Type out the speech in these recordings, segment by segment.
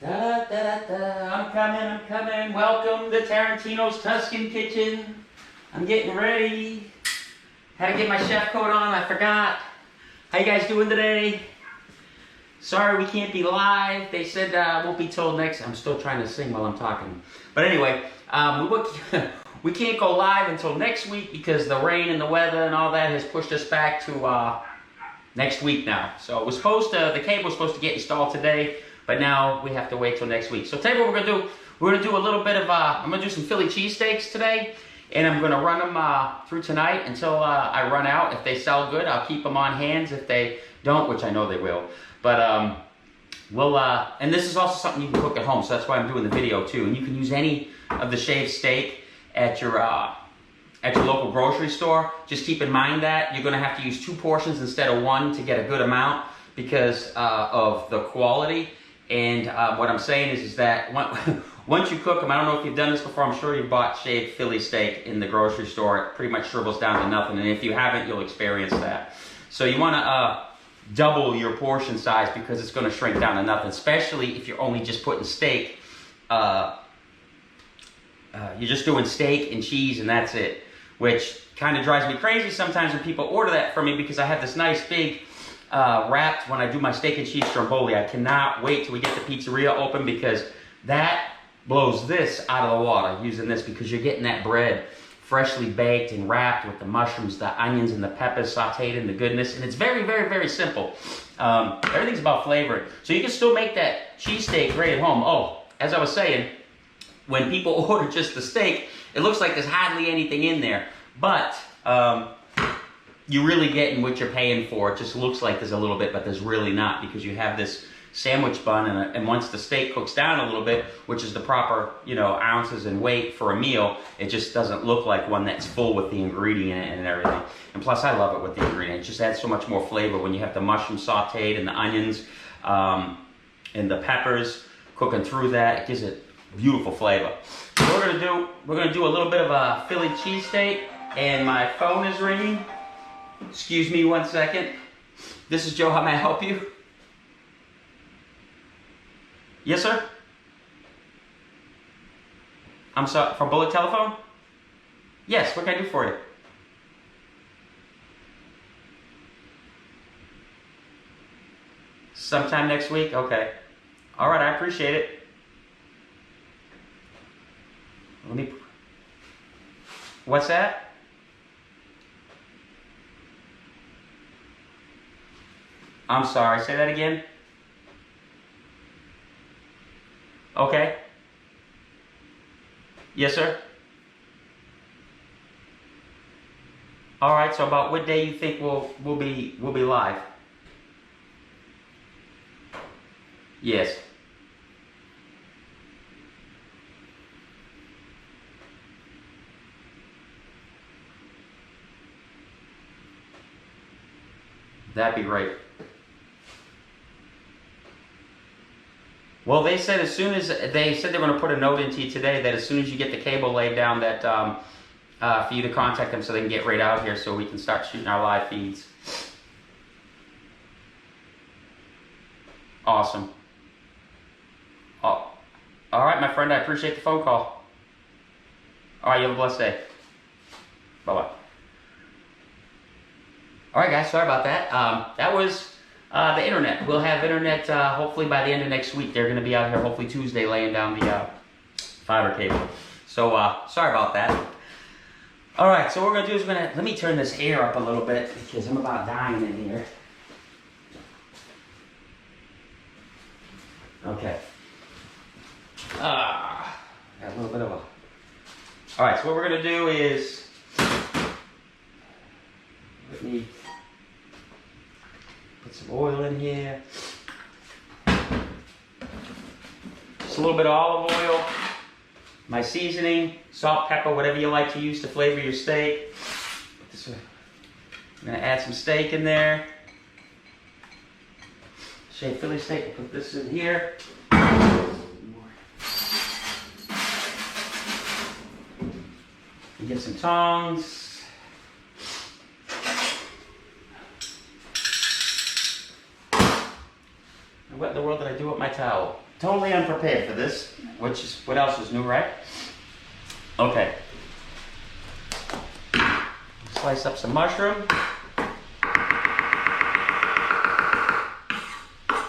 Da, da, da. I'm coming. Welcome to Tarantino's Tuscan Kitchen. I'm getting ready. Had to get my chef coat on, I forgot. How you guys doing today? Sorry we can't be live. They said won't be told next. I'm still trying to sing while I'm talking. But anyway, we can't go live until next week because the rain and the weather and all that has pushed us back to next week now. So it was the cable was supposed to get installed today, but now we have to wait till next week. So tell you what we're gonna do. We're gonna do a little bit of I'm gonna do some Philly cheesesteaks today, and I'm gonna run them through tonight until I run out. If they sell good, I'll keep them on hands. If they don't, which I know they will, but and this is also something you can cook at home. So that's why I'm doing the video too. And you can use any of the shaved steak at your local grocery store. Just keep in mind that you're going to have to use 2 portions instead of 1 to get a good amount because of the quality. And what I'm saying is that once you cook them, I don't know if you've done this before, I'm sure you've bought shaved Philly steak in the grocery store. It pretty much shrivels down to nothing, and if you haven't, you'll experience that. So you want to double your portion size because it's going to shrink down to nothing, especially if you're only just putting steak. You're just doing steak and cheese and that's it, which kind of drives me crazy sometimes when people order that from me because I have this nice big wrapped when I do my steak and cheese stromboli. I cannot wait till we get the pizzeria open because that blows this out of the water using this because you're getting that bread freshly baked and wrapped with the mushrooms, the onions, and the peppers sauteed in the goodness. And it's very, very, very simple. Everything's about flavoring. So you can still make that cheesesteak great at home. Oh, as I was saying, when people order just the steak, it looks like there's hardly anything in there. But you're really getting what you're paying for. It just looks like there's a little bit, but there's really not because you have this sandwich bun, and once the steak cooks down a little bit, which is the proper, ounces and weight for a meal, it just doesn't look like one that's full with the ingredient and everything. And plus, I love it with the ingredient. It just adds so much more flavor when you have the mushroom sauteed and the onions and the peppers cooking through that. It gives it beautiful flavor. So what we're gonna do a little bit of a Philly cheesesteak, and my phone is ringing. Excuse me 1 second. This is Joe. How may I help you? Yes, sir? I'm sorry, from Bullet Telephone? Yes, what can I do for you? Sometime next week? Okay. All right, I appreciate it. What's that? I'm sorry, say that again. Okay. Yes, sir. All right. So about what day you think we'll be live? Yes. That'd be great. Well, they said they said they're going to put a note into you today that as soon as you get the cable laid down, that for you to contact them so they can get right out here so we can start shooting our live feeds. Awesome. Oh, all right, my friend. I appreciate the phone call. All right, you have a blessed day. Bye-bye. All right, guys. Sorry about that. That was the internet. We'll have internet hopefully by the end of next week. They're going to be out here hopefully Tuesday laying down the fiber cable. So sorry about that. All right, so what we're going to do is let me turn this air up a little bit because I'm about dying in here. Okay. Got a little bit of a... All right, so what we're going to do is... Let me put some oil in here. Just a little bit of olive oil. My seasoning, salt, pepper, whatever you like to use to flavor your steak. I'm going to add some steak in there. Shaved Philly steak, I'll put this in here. You get some tongs. What in the world did I do with my towel? totally unprepared for this, which is, what else is new, right? Okay. Slice up some mushroom.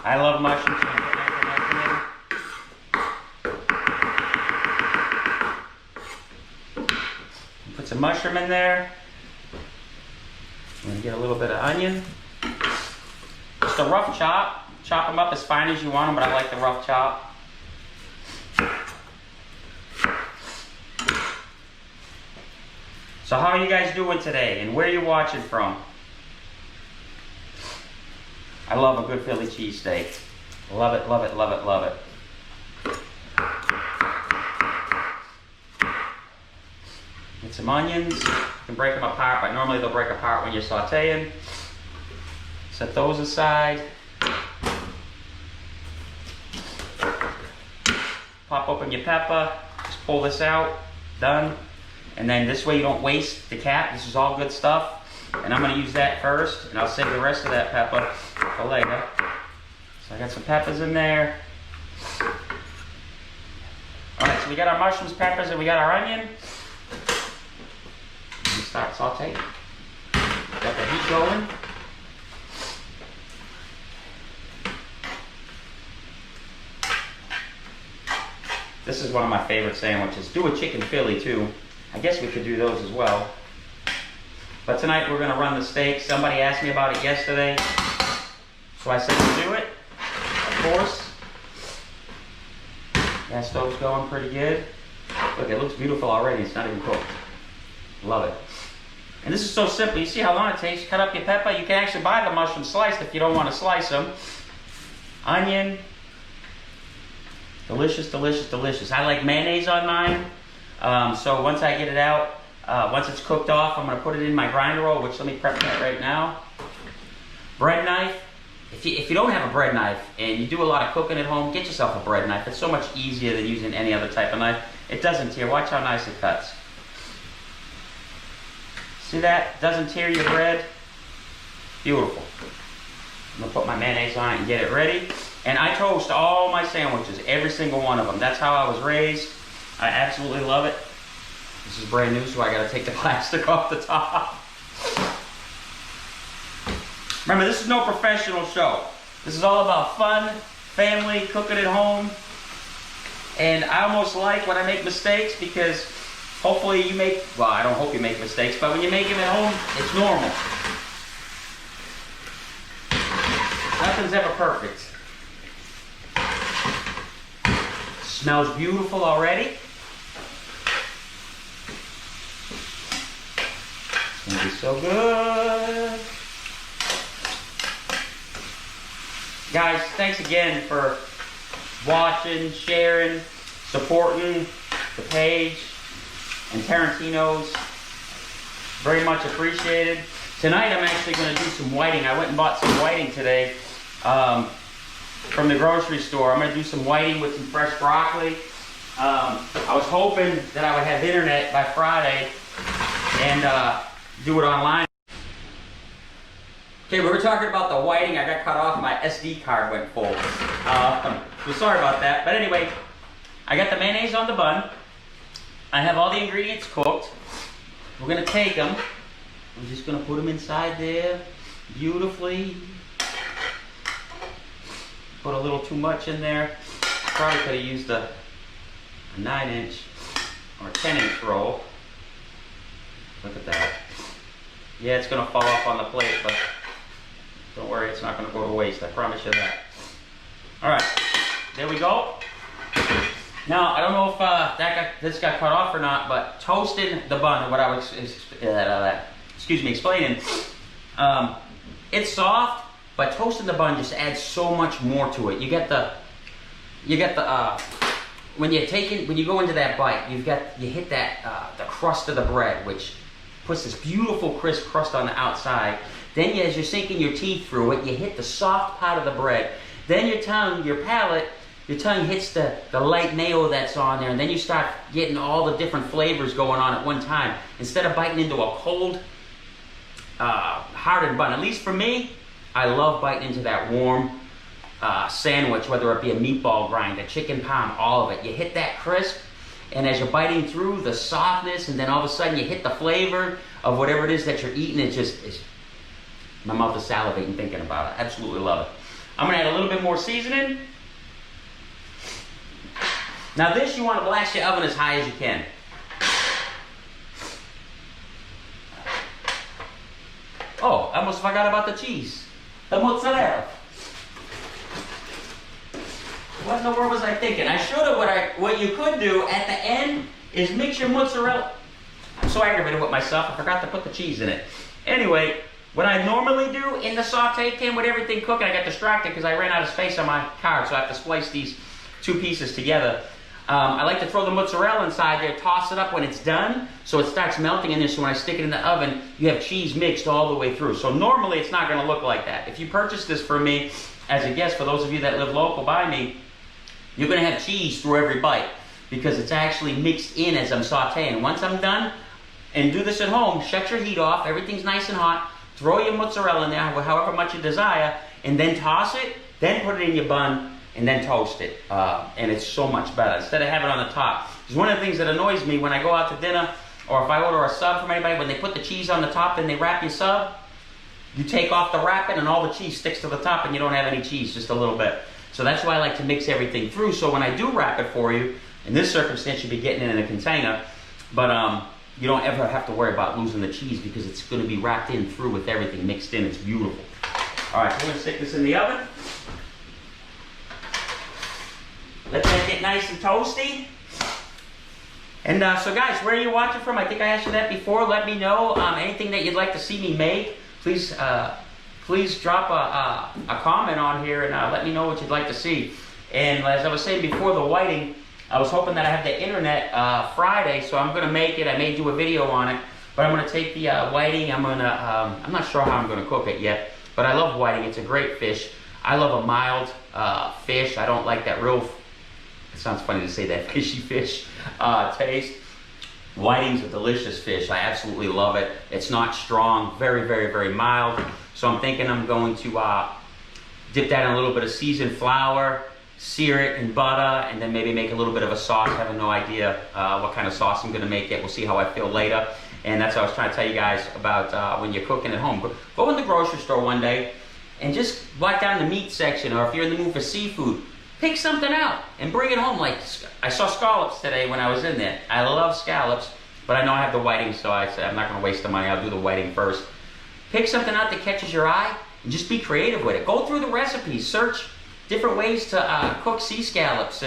I love mushrooms. Put some mushroom in there. I'm gonna get a little bit of onion. Just a rough chop. Chop them up as fine as you want them, but I like the rough chop. So how are you guys doing today, and where are you watching from? I love a good Philly cheesesteak. Love it, love it, love it, love it. Get some onions. You can break them apart, but normally they'll break apart when you're sauteing. Set those aside. Pop open your pepper. Just pull this out. Done. And then this way you don't waste the cap. This is all good stuff. And I'm going to use that first, and I'll save the rest of that pepper for later. So I got some peppers in there. Alright, so we got our mushrooms, peppers, and we got our onion. And start sauteing. Got the heat going. This is one of my favorite sandwiches. Do a chicken Philly too. I guess we could do those as well. But tonight we're gonna run the steak. Somebody asked me about it yesterday, so I said we'll do it, of course. That stove's going pretty good. Look, it looks beautiful already. It's not even cooked. Love it. And this is so simple. You see how long it takes? Cut up your pepper. You can actually buy the mushrooms sliced if you don't want to slice them. Onion. Delicious, delicious, delicious. I like mayonnaise on mine. So once I get it out, once it's cooked off, I'm going to put it in my grinder roll, which let me prep that right now. Bread knife. If you don't have a bread knife and you do a lot of cooking at home, get yourself a bread knife. It's so much easier than using any other type of knife. It doesn't tear. Watch how nice it cuts. See that? Doesn't tear your bread. Beautiful. I'm going to put my mayonnaise on it and get it ready. And I toast all my sandwiches, every single one of them. That's how I was raised. I absolutely love it. This is brand new, so I got to take the plastic off the top. Remember, this is no professional show. This is all about fun, family, cooking at home. And I almost like when I make mistakes because hopefully you make, well, I don't hope you make mistakes, but when you make them at home, it's normal. Nothing's ever perfect. Smells beautiful already. It's gonna be so good. Guys, thanks again for watching, sharing, supporting the page and Tarantino's. Very much appreciated. Tonight I'm actually going to do some whiting. I went and bought some whiting today from the grocery store. I'm going to do some whiting with some fresh broccoli. I was hoping that I would have internet by Friday and do it online. Okay, we were talking about the whiting. I got cut off. My SD card went full. So sorry about that. But anyway, I got the mayonnaise on the bun. I have all the ingredients cooked. We're going to take them. I'm just going to put them inside there beautifully. Put a little too much in there. Probably could have used a 9-inch or 10-inch roll. Look at that. Yeah, it's going to fall off on the plate, but don't worry, it's not going to go to waste. I promise you that. All right, there we go. Now, I don't know if this got cut off or not, but toasting the bun, what I was explaining, it's soft, but toasting the bun just adds so much more to it. You get the when you go into that bite, you hit that the crust of the bread, which puts this beautiful crisp crust on the outside. Then as you're sinking your teeth through it, you hit the soft part of the bread. Then your tongue hits the light mayo that's on there, and then you start getting all the different flavors going on at one time. Instead of biting into a cold, hardened bun, at least for me, I love biting into that warm, sandwich, whether it be a meatball grind, a chicken parm, all of it. You hit that crisp, and as you're biting through, the softness, and then all of a sudden you hit the flavor of whatever it is that you're eating. My mouth is salivating thinking about it. Absolutely love it. I'm gonna add a little bit more seasoning. Now this, you want to blast your oven as high as you can. Oh, I almost forgot about the cheese. The mozzarella. What in the world was I thinking? I should have. What you could do at the end is mix your mozzarella. I'm so aggravated with myself, I forgot to put the cheese in it. Anyway, what I normally do in the saute pan with everything cooking, I got distracted because I ran out of space on my card, so I have to splice these two pieces together. I like to throw the mozzarella inside there, toss it up when it's done, so it starts melting in there, so when I stick it in the oven, you have cheese mixed all the way through. So normally it's not gonna look like that. If you purchase this for me as a guest, for those of you that live local by me, you're gonna have cheese through every bite because it's actually mixed in as I'm sauteing. Once I'm done, and do this at home, shut your heat off, everything's nice and hot, throw your mozzarella in there, however much you desire, and then toss it, then put it in your bun, and then toast it, and it's so much better instead of having it on the top. Because one of the things that annoys me when I go out to dinner, or if I order a sub from anybody, when they put the cheese on the top and they wrap your sub, you take off the wrapping and all the cheese sticks to the top and you don't have any cheese, just a little bit. So that's why I like to mix everything through, so when I do wrap it for you, in this circumstance you'll be getting it in a container, but you don't ever have to worry about losing the cheese because it's going to be wrapped in through with everything mixed in. It's beautiful. All right, so we're going to stick this in the oven. Let that get nice and toasty. And so guys, where are you watching from? I think I asked you that before. Let me know anything that you'd like to see me make. Please drop a comment on here and let me know what you'd like to see. And as I was saying before, the whiting, I was hoping that I have the internet Friday, so I'm going to make it. I may do a video on it, but I'm going to take the whiting. I'm not sure how I'm going to cook it yet, but I love whiting. It's a great fish. I love a mild fish. I don't like that real, it sounds funny to say that, fishy fish taste. Whiting's a delicious fish. I absolutely love it. It's not strong, very, very, very mild. So I'm thinking I'm going to dip that in a little bit of seasoned flour, sear it in butter, and then maybe make a little bit of a sauce. I have no idea what kind of sauce I'm going to make yet. We'll see how I feel later. And that's what I was trying to tell you guys about when you're cooking at home. Go in the grocery store one day and just walk down the meat section, or if you're in the mood for seafood, pick something out and bring it home. Like, I saw scallops today when I was in there. I love scallops, but I know I have the whiting, so I said I'm not going to waste the money. I'll do the whiting first. Pick something out that catches your eye and just be creative with it. Go through the recipes, search different ways to cook sea scallops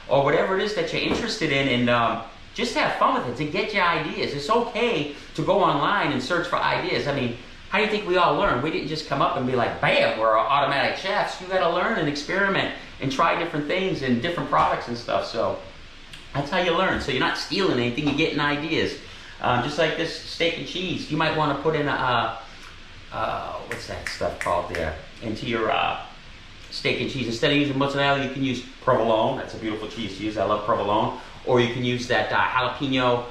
or whatever it is that you're interested in, and just have fun with it to get your ideas. It's okay to go online and search for ideas. I mean, how do you think we all learn? We didn't just come up and be like, bam, we're automatic chefs. You got to learn and experiment and try different things and different products and stuff. So that's how you learn. So you're not stealing anything, you're getting ideas. Just like this steak and cheese, you might want to put in what's that stuff called there, into your steak and cheese. Instead of using mozzarella, you can use provolone. That's a beautiful cheese to use. I love provolone. Or you can use that jalapeno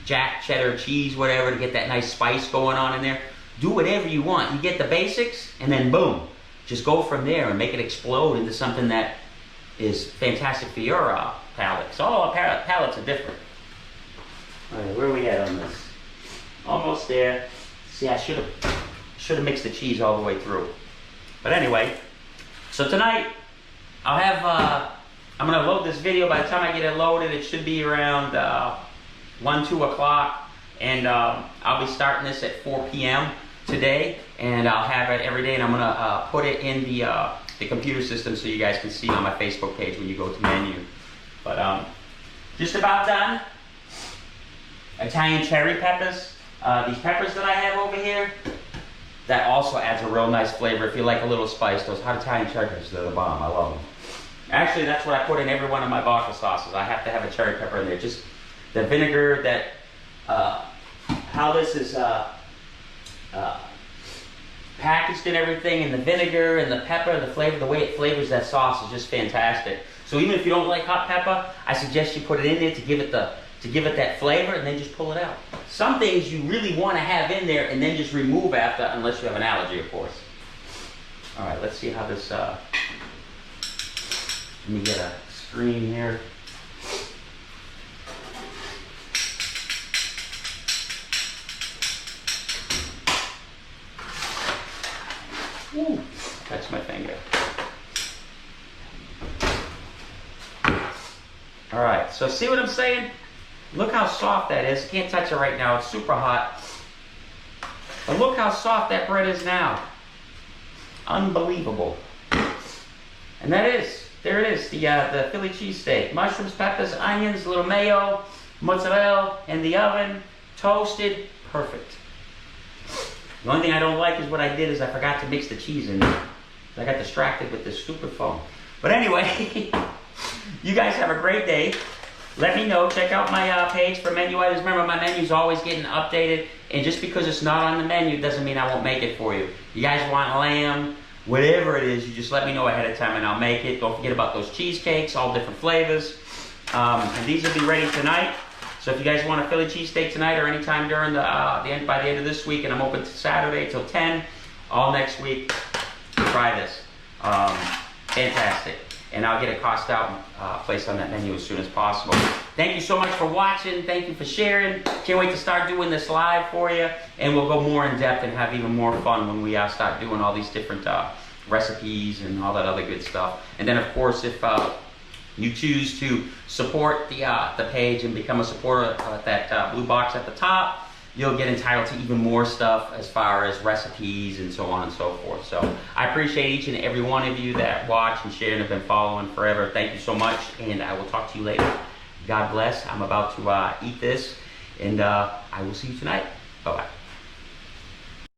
jack cheddar cheese, whatever, to get that nice spice going on in there. Do whatever you want. You get the basics, and then boom, just go from there and make it explode into something that is fantastic for your palate. So all our palates are different. All right, where are we at on this? Almost there. See, I should have mixed the cheese all the way through. But anyway, so tonight I'll have I'm gonna load this video. By the time I get it loaded, it should be around 1, 2 o'clock, and I'll be starting this at 4 p.m. today, and I'll have it every day, and I'm gonna put it in the computer system so you guys can see on my Facebook page when you go to menu. But just about done. Italian cherry peppers. These peppers that I have over here, that also adds a real nice flavor. If you like a little spice, those hot Italian cherry peppers, they're the bomb. I love them. Actually, that's what I put in every one of my vodka sauces. I have to have a cherry pepper in there. Just the vinegar, that how this is packaged and everything, and the vinegar and the pepper, the flavor, the way it flavors that sauce is just fantastic. So even if you don't like hot pepper, I suggest you put it in there to give it that flavor, and then just pull it out. Some things you really want to have in there and then just remove after, unless you have an allergy, of course. All right, let's see how this, let me get a screen here. Ooh, touch my finger. All right, so see what I'm saying? Look how soft that is. Can't touch it right now, it's super hot. But look how soft that bread is now. Unbelievable. And there it is, the Philly cheesesteak. Mushrooms, peppers, onions, a little mayo, mozzarella in the oven, toasted, perfect. The only thing I don't like is what I did is I forgot to mix the cheese in there. I got distracted with this stupid phone. But anyway, you guys have a great day. Let me know. Check out my page for menu items. Remember, my menu's always getting updated. And just because it's not on the menu doesn't mean I won't make it for you. You guys want lamb, whatever it is, you just let me know ahead of time and I'll make it. Don't forget about those cheesecakes, all different flavors. And these will be ready tonight. So if you guys want a Philly cheesesteak tonight or anytime during by the end of this week, and I'm open to Saturday till 10, all next week, try this. Fantastic. And I'll get a cost out placed on that menu as soon as possible. Thank you so much for watching. Thank you for sharing. Can't wait to start doing this live for you. And we'll go more in depth and have even more fun when we start doing all these different recipes and all that other good stuff. And then of course, if you choose to support the page and become a supporter at that blue box at the top, you'll get entitled to even more stuff as far as recipes and so on and so forth. So I appreciate each and every one of you that watch and share and have been following forever. Thank you so much, and I will talk to you later. God bless. I'm about to eat this, and I will see you tonight. Bye-bye.